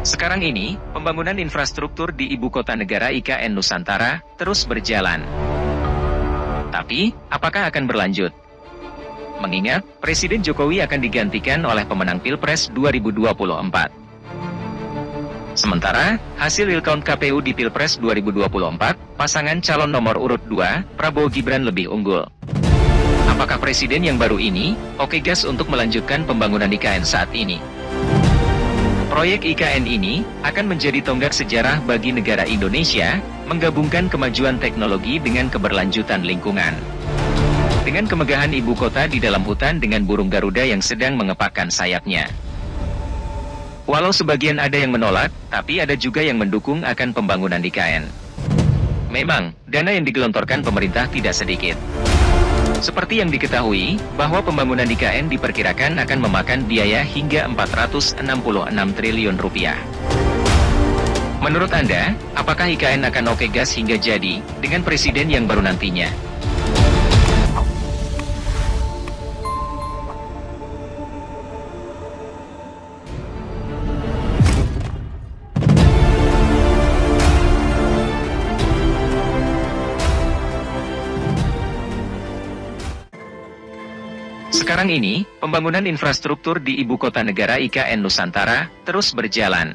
Sekarang ini, pembangunan infrastruktur di Ibu Kota Negara IKN Nusantara terus berjalan. Tapi, apakah akan berlanjut? Mengingat, Presiden Jokowi akan digantikan oleh pemenang Pilpres 2024. Sementara, hasil real count KPU di Pilpres 2024, pasangan calon nomor urut 2, Prabowo Gibran lebih unggul. Apakah Presiden yang baru ini, oke gas untuk melanjutkan pembangunan IKN saat ini? Proyek IKN ini akan menjadi tonggak sejarah bagi negara Indonesia, menggabungkan kemajuan teknologi dengan keberlanjutan lingkungan. Dengan kemegahan ibu kota di dalam hutan dengan burung Garuda yang sedang mengepakkan sayapnya. Walau sebagian ada yang menolak, tapi ada juga yang mendukung akan pembangunan IKN. Memang, dana yang digelontorkan pemerintah tidak sedikit. Seperti yang diketahui, bahwa pembangunan IKN diperkirakan akan memakan biaya hingga 466 triliun rupiah. Menurut Anda, apakah IKN akan oke gas hingga jadi, dengan presiden yang baru nantinya? Sekarang ini, pembangunan infrastruktur di Ibu Kota Negara IKN Nusantara terus berjalan.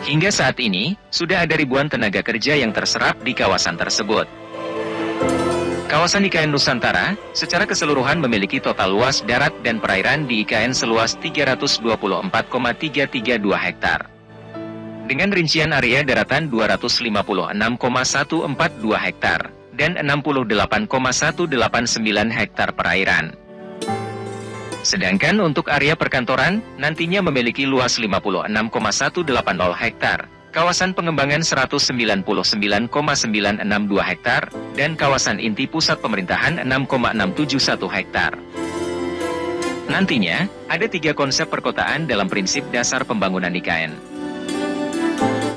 Hingga saat ini, sudah ada ribuan tenaga kerja yang terserap di kawasan tersebut. Kawasan IKN Nusantara, secara keseluruhan memiliki total luas darat dan perairan di IKN seluas 324,332 hektar. Dengan rincian area daratan 256,142 hektar. Dan 68,189 hektar perairan. Sedangkan untuk area perkantoran, nantinya memiliki luas 56,180 hektar, kawasan pengembangan 199,962 hektar, dan kawasan inti pusat pemerintahan 6,671 hektar. Nantinya, ada 3 konsep perkotaan dalam prinsip dasar pembangunan IKN.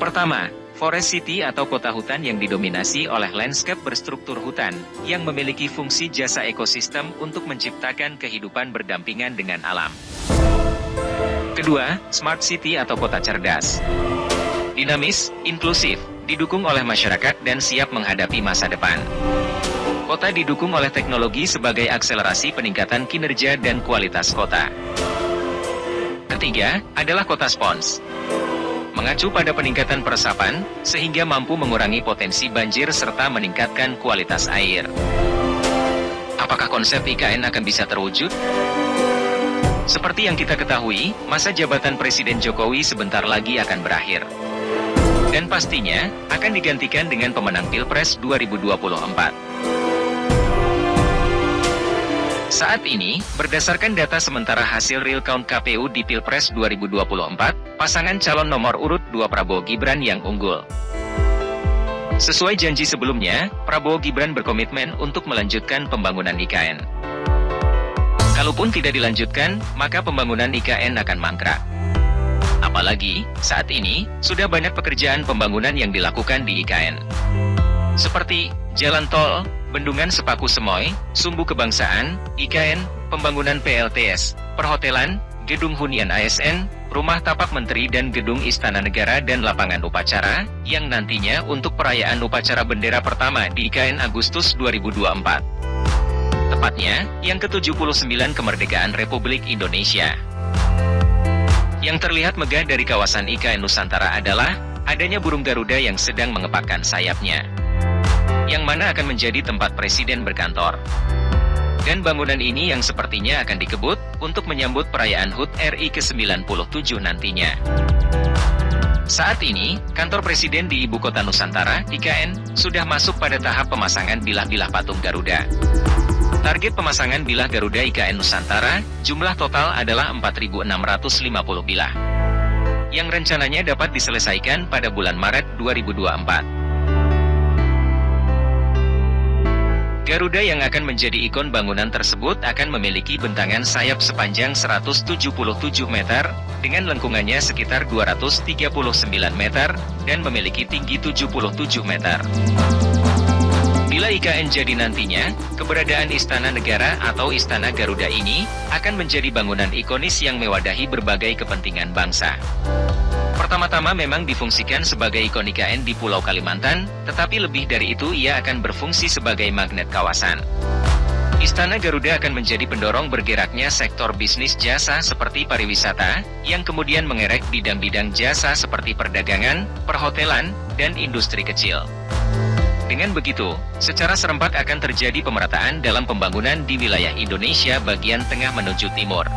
Pertama, Forest City atau kota hutan yang didominasi oleh landscape berstruktur hutan, yang memiliki fungsi jasa ekosistem untuk menciptakan kehidupan berdampingan dengan alam. Kedua, Smart City atau kota cerdas. Dinamis, inklusif, didukung oleh masyarakat dan siap menghadapi masa depan. Kota didukung oleh teknologi sebagai akselerasi peningkatan kinerja dan kualitas kota. Ketiga, adalah kota spons. Mengacu pada peningkatan peresapan, sehingga mampu mengurangi potensi banjir serta meningkatkan kualitas air. Apakah konsep IKN akan bisa terwujud? Seperti yang kita ketahui, masa jabatan Presiden Jokowi sebentar lagi akan berakhir. Dan pastinya, akan digantikan dengan pemenang Pilpres 2024. Saat ini, berdasarkan data sementara hasil real count KPU di Pilpres 2024, pasangan calon nomor urut 2 Prabowo Gibran yang unggul. Sesuai janji sebelumnya, Prabowo Gibran berkomitmen untuk melanjutkan pembangunan IKN. Kalaupun tidak dilanjutkan, maka pembangunan IKN akan mangkrak. Apalagi, saat ini, sudah banyak pekerjaan pembangunan yang dilakukan di IKN. Seperti jalan tol, bendungan Sepaku Semoy, Sumbu Kebangsaan, IKN, pembangunan PLTS, perhotelan, gedung hunian ASN, rumah tapak menteri dan gedung Istana Negara dan lapangan upacara, yang nantinya untuk perayaan upacara bendera pertama di IKN Agustus 2024. Tepatnya, yang ke-79 kemerdekaan Republik Indonesia. Yang terlihat megah dari kawasan IKN Nusantara adalah adanya burung Garuda yang sedang mengepakkan sayapnya, yang mana akan menjadi tempat presiden berkantor. Dan bangunan ini yang sepertinya akan dikebut untuk menyambut perayaan HUT RI ke-97 nantinya. Saat ini, kantor presiden di Ibu Kota Nusantara, IKN, sudah masuk pada tahap pemasangan bilah-bilah patung Garuda. Target pemasangan bilah Garuda IKN Nusantara, jumlah total adalah 4.650 bilah. Yang rencananya dapat diselesaikan pada bulan Maret 2024. Garuda yang akan menjadi ikon bangunan tersebut akan memiliki bentangan sayap sepanjang 177 meter, dengan lengkungannya sekitar 239 meter, dan memiliki tinggi 77 meter. Bila IKN jadi nantinya, keberadaan Istana Negara atau Istana Garuda ini akan menjadi bangunan ikonis yang mewadahi berbagai kepentingan bangsa. Pertama-tama memang difungsikan sebagai ikon IKN di Pulau Kalimantan, tetapi lebih dari itu ia akan berfungsi sebagai magnet kawasan. Istana Garuda akan menjadi pendorong bergeraknya sektor bisnis jasa seperti pariwisata, yang kemudian mengerek bidang-bidang jasa seperti perdagangan, perhotelan, dan industri kecil. Dengan begitu, secara serempak akan terjadi pemerataan dalam pembangunan di wilayah Indonesia bagian tengah menuju timur.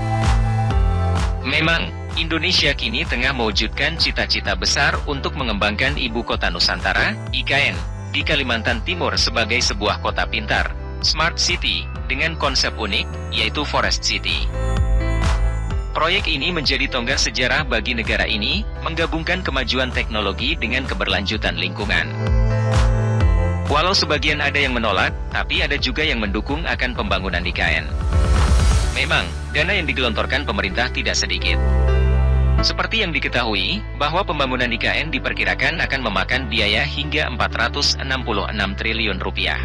Memang, Indonesia kini tengah mewujudkan cita-cita besar untuk mengembangkan Ibu Kota Nusantara, IKN, di Kalimantan Timur sebagai sebuah kota pintar, Smart City, dengan konsep unik, yaitu Forest City. Proyek ini menjadi tonggak sejarah bagi negara ini, menggabungkan kemajuan teknologi dengan keberlanjutan lingkungan. Walau sebagian ada yang menolak, tapi ada juga yang mendukung akan pembangunan IKN. Memang, dana yang digelontorkan pemerintah tidak sedikit. Seperti yang diketahui, bahwa pembangunan IKN diperkirakan akan memakan biaya hingga 466 triliun rupiah.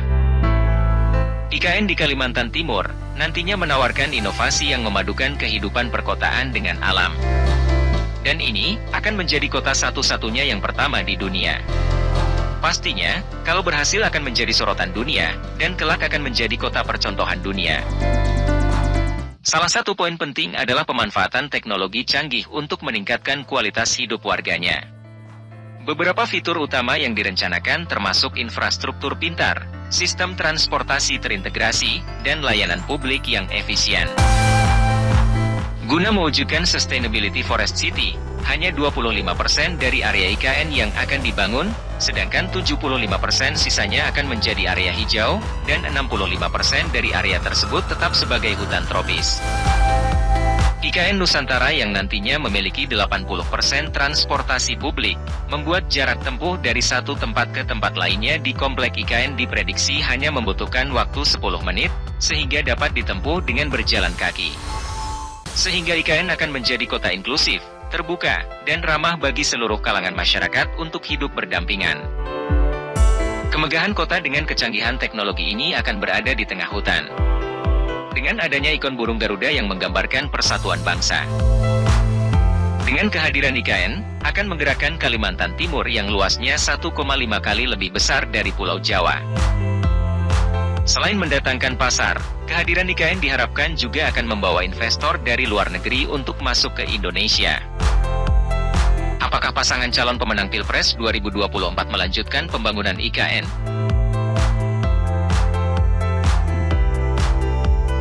IKN di Kalimantan Timur nantinya menawarkan inovasi yang memadukan kehidupan perkotaan dengan alam. Dan ini akan menjadi kota satu-satunya yang pertama di dunia. Pastinya, kalau berhasil akan menjadi sorotan dunia, dan kelak akan menjadi kota percontohan dunia. Salah satu poin penting adalah pemanfaatan teknologi canggih untuk meningkatkan kualitas hidup warganya. Beberapa fitur utama yang direncanakan termasuk infrastruktur pintar, sistem transportasi terintegrasi, dan layanan publik yang efisien. Guna mewujudkan Sustainability Forest City, hanya 25% dari area IKN yang akan dibangun, sedangkan 75% sisanya akan menjadi area hijau, dan 65% dari area tersebut tetap sebagai hutan tropis. IKN Nusantara yang nantinya memiliki 80% transportasi publik, membuat jarak tempuh dari satu tempat ke tempat lainnya di komplek IKN diprediksi hanya membutuhkan waktu 10 menit, sehingga dapat ditempuh dengan berjalan kaki. Sehingga IKN akan menjadi kota inklusif, terbuka, dan ramah bagi seluruh kalangan masyarakat untuk hidup berdampingan. Kemegahan kota dengan kecanggihan teknologi ini akan berada di tengah hutan. Dengan adanya ikon burung Garuda yang menggambarkan persatuan bangsa. Dengan kehadiran IKN, akan menggerakkan Kalimantan Timur yang luasnya 1,5 kali lebih besar dari Pulau Jawa. Selain mendatangkan pasar, kehadiran IKN diharapkan juga akan membawa investor dari luar negeri untuk masuk ke Indonesia. Apakah pasangan calon pemenang Pilpres 2024 melanjutkan pembangunan IKN?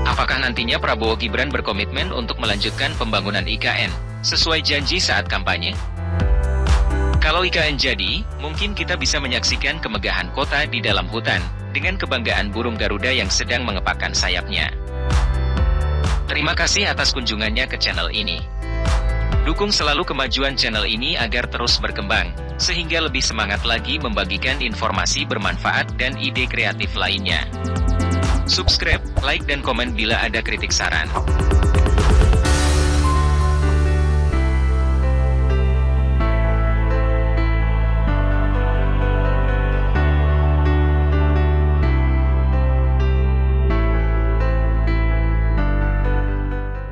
Apakah nantinya Prabowo Gibran berkomitmen untuk melanjutkan pembangunan IKN, sesuai janji saat kampanye? Kalau IKN jadi, mungkin kita bisa menyaksikan kemegahan kota di dalam hutan, dengan kebanggaan burung Garuda yang sedang mengepakkan sayapnya. Terima kasih atas kunjungannya ke channel ini. Dukung selalu kemajuan channel ini agar terus berkembang, sehingga lebih semangat lagi membagikan informasi bermanfaat dan ide kreatif lainnya. Subscribe, like dan komen bila ada kritik saran.